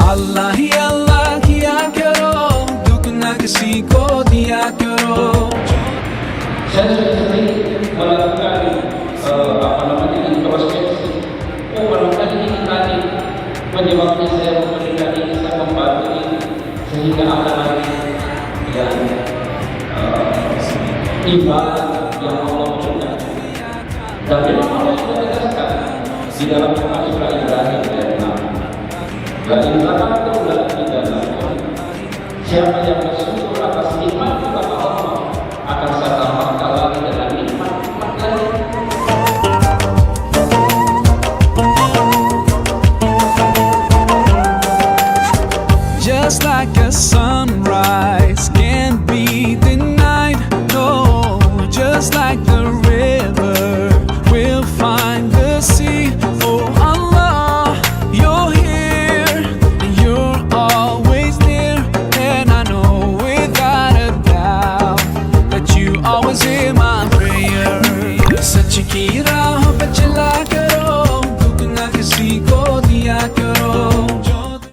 अल्लाह किया करो, दुख न किसी को दिया करो. Saya sudah sering melakukan introspeksi. Barangkali ini tadi menyebabkan saya memberikan ini, saya membantu ini, sehingga ada lagi yang ibadah yang Allah berikan. Dan memang Allah sudah tegaskan di dalam surah Ibrahim ayat 6. Dan ingatkan dan tidak, siapa yang bersyukur atas nikmat kepada Allah akan saya tambahkan lagi dengan nikmat-nikmat lain. Just like a sunrise can't be denied, no. Just like the river will find the sea. Oh Allah, you're here, you're always near, and I know without a doubt that you always hear my prayer. सच की राह पे चला